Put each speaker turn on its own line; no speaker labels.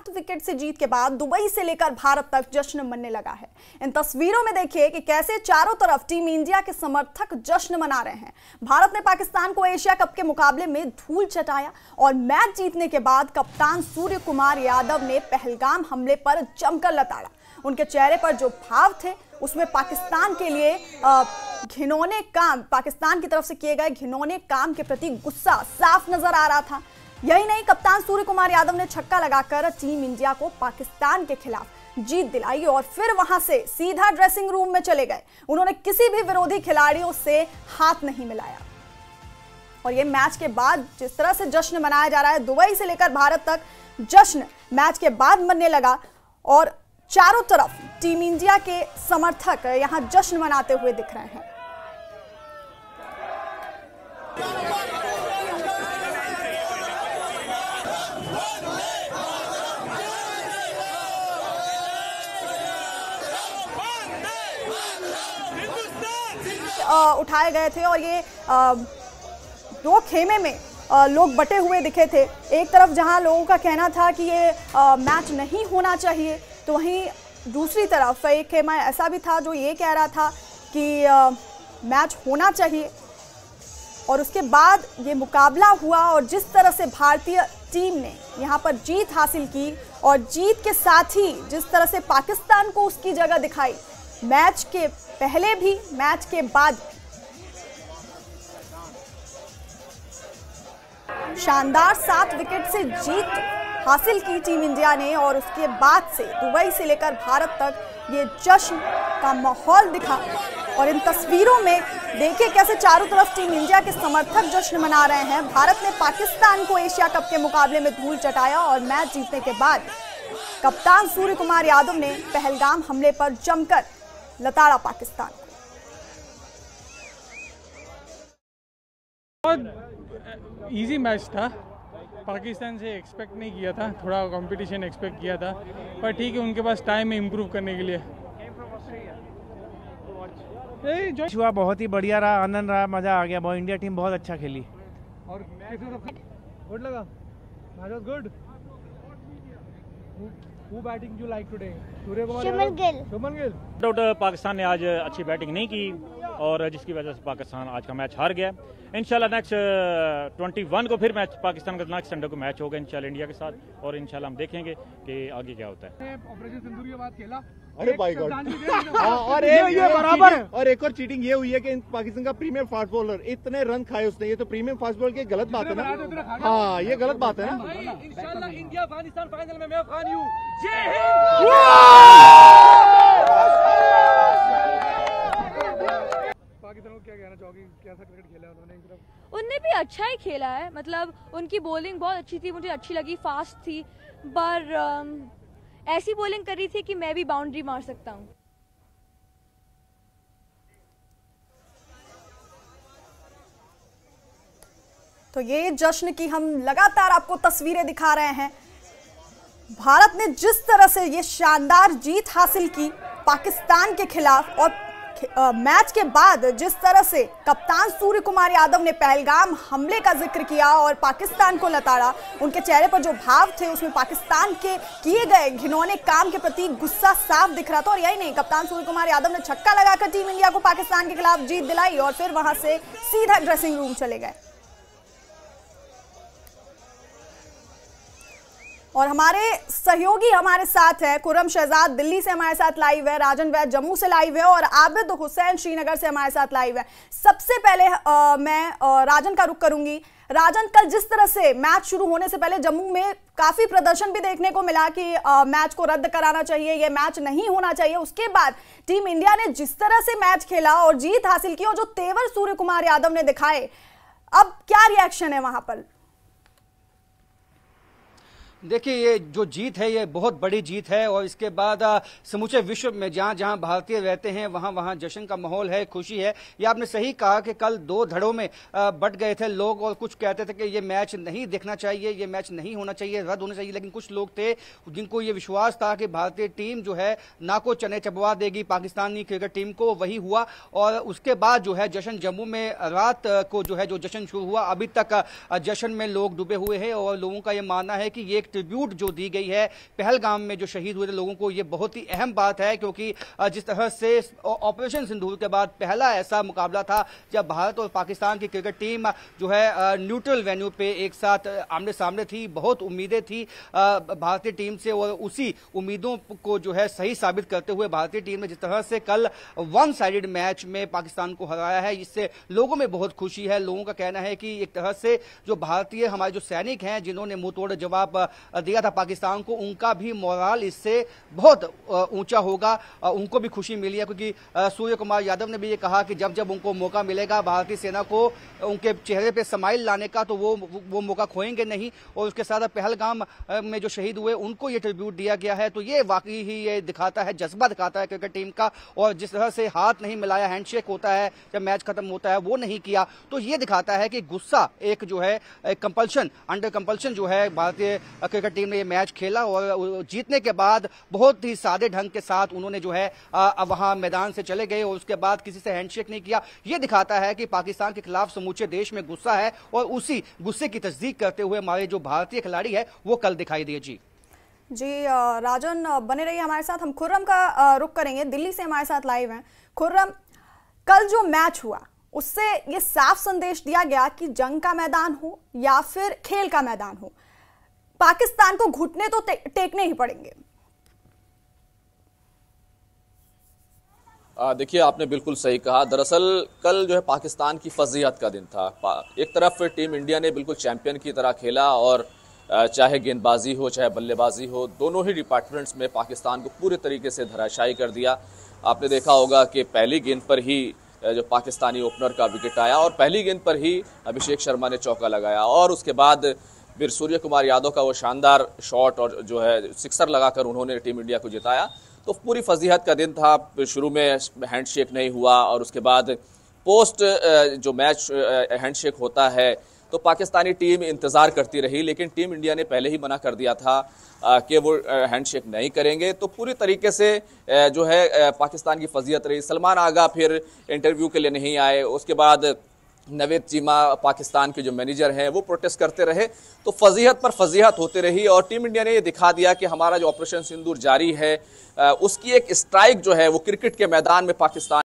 7 wicket से जीत के बाद दुबई से लेकर भारत तक जश्न मनने लगा है। इन तस्वीरों में देखिए कि कैसे चारों तरफ टीम इंडिया के समर्थक जश्न मना रहे हैं। भारत ने पाकिस्तान को एशिया कप के मुकाबले में धूल चटाया और मैच जीतने के बाद कप्तान सूर्य कुमार यादव ने पहलगाम हमले पर जमकर लताड़ा। उनके चेहरे पर जो भाव थे उसमें पाकिस्तान के लिए घिनौने काम, पाकिस्तान की तरफ से किए गए घिनौने काम के प्रति गुस्सा साफ नजर आ रहा था। यही नहीं, कप्तान सूर्य कुमार यादव ने छक्का लगाकर टीम इंडिया को पाकिस्तान के खिलाफ जीत दिलाई और फिर वहां से सीधा ड्रेसिंग रूम में चले गए। उन्होंने किसी भी विरोधी खिलाड़ियों से हाथ नहीं मिलाया। और ये मैच के बाद जिस तरह से जश्न मनाया जा रहा है, दुबई से लेकर भारत तक जश्न मैच के बाद मनने लगा और चारों तरफ टीम इंडिया के समर्थक यहां जश्न मनाते हुए दिख रहे हैं। उठाए गए थे और ये दो खेमे में लोग बटे हुए दिखे थे। एक तरफ जहां लोगों का कहना था कि ये मैच नहीं होना चाहिए, तो वहीं दूसरी तरफ एक खेमा ऐसा भी था जो ये कह रहा था कि मैच होना चाहिए। और उसके बाद ये मुकाबला हुआ और जिस तरह से भारतीय टीम ने यहाँ पर जीत हासिल की और जीत के साथ ही जिस तरह से पाकिस्तान को उसकी जगह दिखाई, मैच के पहले भी मैच के बाद शानदार 7 विकेट से जीत हासिल की टीम इंडिया ने और उसके बाद से दुबई से लेकर भारत तक ये जश्न का माहौल दिखा। और इन तस्वीरों में देखिए कैसे चारों तरफ टीम इंडिया के समर्थक जश्न मना रहे हैं। भारत ने पाकिस्तान को एशिया कप के मुकाबले में धूल चटाया और मैच जीतने के बाद कप्तान सूर्य कुमार यादव ने पहलगाम हमले पर जमकर लताड़ा पाकिस्तान।
बहुत इजी मैच था, पाकिस्तान से एक्सपेक्ट नहीं किया था, थोड़ा कंपटीशन एक्सपेक्ट किया था, पर ठीक है, उनके पास टाइम है इम्प्रूव करने के लिए।
जो बहुत ही बढ़िया रहा, आनंद रहा, मजा आ गया। बहुत इंडिया टीम बहुत अच्छा खेली
और गुड लगा, match was good. Who batting you like today? Surya Kumar Yadav, Shubman Gill.
Doubt Pakistan ने आज अच्छी बैटिंग नहीं की और जिसकी वजह से पाकिस्तान आज का मैच हार गया। इंशाल्लाह नेक्स्ट 21 को फिर मैच पाकिस्तान का नेक्स्ट संडे को मैच होगा इंशाल्लाह इंडिया के साथ और इंशाल्लाह हम देखेंगे कि आगे क्या होता है।
ऑपरेशन सिंदूर के बाद खेला,
अरे बाय गॉड। और
ये बराबर है।
और एक और चीटिंग ये हुई है कि पाकिस्तान का प्रीमियम फास्ट बॉलर इतने रन खाए उसने, ये तो प्रीमियम फास्ट बॉलर की गलत बात है ना। हाँ, ये गलत बात है ना।
इंशाल्लाह इंडिया अफगानिस्तान फाइनल में मैं अफगान हूं।
पाकिस्तान को क्या कहना चाहोगे, कैसा क्रिकेट खेला उन्होंने?
उनने भी अच्छा ही खेला है, मतलब उनकी बॉलिंग बहुत अच्छी थी, मुझे अच्छी लगी, फास्ट थी, पर ऐसी बॉलिंग कर रही थी कि मैं भी बाउंड्री मार सकता हूँ।
तो ये जश्न की हम लगातार आपको तस्वीरें दिखा रहे हैं। भारत ने जिस तरह से ये शानदार जीत हासिल की पाकिस्तान के खिलाफ और मैच के बाद जिस तरह से कप्तान सूर्य कुमार यादव ने पहलगाम हमले का जिक्र किया और पाकिस्तान को लताड़ा, उनके चेहरे पर जो भाव थे उसमें पाकिस्तान के किए गए घिनौने काम के प्रति गुस्सा साफ दिख रहा था। और यही नहीं, कप्तान सूर्य कुमार यादव ने छक्का लगाकर टीम इंडिया को पाकिस्तान के खिलाफ जीत दिलाई और फिर वहां से सीधा ड्रेसिंग रूम चले गए। और हमारे सहयोगी हमारे साथ है, खुर्रम शहजाद दिल्ली से हमारे साथ लाइव है, राजन वैद जम्मू से लाइव है और आबिद हुसैन श्रीनगर से हमारे साथ लाइव है। सबसे पहले मैं राजन का रुख करूंगी। राजन, कल जिस तरह से मैच शुरू होने से पहले जम्मू में काफी प्रदर्शन भी देखने को मिला कि मैच को रद्द कराना चाहिए, ये मैच नहीं होना चाहिए, उसके बाद टीम इंडिया ने जिस तरह से मैच खेला और जीत हासिल की और जो तेवर सूर्य कुमार यादव ने दिखाए, अब क्या रिएक्शन है वहां पर?
देखिए, ये जो जीत है ये बहुत बड़ी जीत है और इसके बाद समूचे विश्व में जहां जहां भारतीय रहते हैं वहां वहां जश्न का माहौल है, खुशी है। ये आपने सही कहा कि कल 2 धड़ों में बट गए थे लोग और कुछ कहते थे कि ये मैच नहीं देखना चाहिए, ये मैच नहीं होना चाहिए, रद्द होना चाहिए, लेकिन कुछ लोग थे जिनको ये विश्वास था कि भारतीय टीम जो है ना को चने चबवा देगी पाकिस्तानी क्रिकेट टीम को, वही हुआ। और उसके बाद जो है जश्न जम्मू में रात को जो है जो जश्न शुरू हुआ, अभी तक जश्न में लोग डूबे हुए हैं और लोगों का ये मानना है कि ये एक ट्रिब्यूट जो दी गई है पहलगाम में जो शहीद हुए लोगों को, ये बहुत ही अहम बात है, क्योंकि जिस तरह से ऑपरेशन सिंदूर के बाद पहला ऐसा मुकाबला था जब भारत और पाकिस्तान की क्रिकेट टीम जो है न्यूट्रल वेन्यू पे एक साथ आमने सामने थी। बहुत उम्मीदें थी भारतीय टीम से, और उसी उम्मीदों को जो है सही साबित करते हुए भारतीय टीम ने जिस तरह से कल वन साइडेड मैच में पाकिस्तान को हराया है, इससे लोगों में बहुत खुशी है। लोगों का कहना है कि एक तरह से जो भारतीय हमारे जो सैनिक हैं जिन्होंने मुंह तोड़ जवाब दिया था पाकिस्तान को, उनका भी मोराल इससे बहुत ऊंचा होगा। उनको भी खुशी मिली है, क्योंकि सूर्य कुमार यादव ने भी ये कहा कि जब जब उनको मौका मिलेगा भारतीय सेना को उनके चेहरे पे स्माइल लाने का, तो वो मौका खोएंगे नहीं। और उसके साथ पहलगाम में जो शहीद हुए उनको ये ट्रिब्यूट दिया गया है, तो ये वाकई ही ये दिखाता है, जज्बा दिखाता है क्रिकेट टीम का। और जिस तरह से हाथ नहीं मिलाया, हैंडशेक होता है जब मैच खत्म होता है, वो नहीं किया, तो ये दिखाता है कि गुस्सा एक जो है कंपल्शन, अंडर कंपल्शन जो है भारतीय क्रिकेट टीम ने ये मैच खेला। और जीतने के बाद बहुत ही सादे ढंग के साथ उन्होंने जो है वहां मैदान से चले गए और उसके बाद किसी से हैंडशेक नहीं किया। ये दिखाता है कि पाकिस्तान के खिलाफ समूचे देश में गुस्सा है, और उसी गुस्से की तस्दीक करते हुए हमारे जो भारतीय खिलाड़ी है वो कल दिखाई दिए।
जी राजन बने रहिए हमारे साथ। हम खुर्रम का रुख करेंगे, दिल्ली से हमारे साथ लाइव हैं। खुर्रम, कल जो मैच हुआ उससे ये साफ संदेश दिया गया कि जंग का मैदान हो या फिर खेल का मैदान हो, पाकिस्तान को घुटने तो टेकने ही पड़ेंगे।
देखिए, आपने बिल्कुल सही कहा। दरअसल कल जो है पाकिस्तान की फजीहत का दिन था। एक तरफ टीम इंडिया ने बिल्कुल चैंपियन की तरह खेला, और चाहे गेंदबाजी हो चाहे बल्लेबाजी हो, दोनों ही डिपार्टमेंट्स में पाकिस्तान को पूरे तरीके से धराशायी कर दिया। आपने देखा होगा कि पहली गेंद पर ही जो पाकिस्तानी ओपनर का विकेट आया, और पहली गेंद पर ही अभिषेक शर्मा ने चौका लगाया, और उसके बाद फिर सूर्य कुमार यादव का वो शानदार शॉट और जो है सिक्सर लगाकर उन्होंने टीम इंडिया को जिताया। तो पूरी फजीहत का दिन था। शुरू में हैंडशेक नहीं हुआ, और उसके बाद पोस्ट जो मैच हैंडशेक होता है तो पाकिस्तानी टीम इंतज़ार करती रही, लेकिन टीम इंडिया ने पहले ही मना कर दिया था कि वो हैंडशेक नहीं करेंगे। तो पूरी तरीके से जो है पाकिस्तान की फजीहत रही। सलमान आगा फिर इंटरव्यू के लिए नहीं आए। उसके बाद नवेद चीमा पाकिस्तान के जो मैनेजर हैं वो प्रोटेस्ट करते रहे। तो फजीहत पर फजीहत होती रही, और टीम इंडिया ने ये दिखा दिया कि हमारा जो ऑपरेशन सिंदूर जारी है उसकी एक स्ट्राइक जो है वो क्रिकेट के मैदान में पाकिस्तान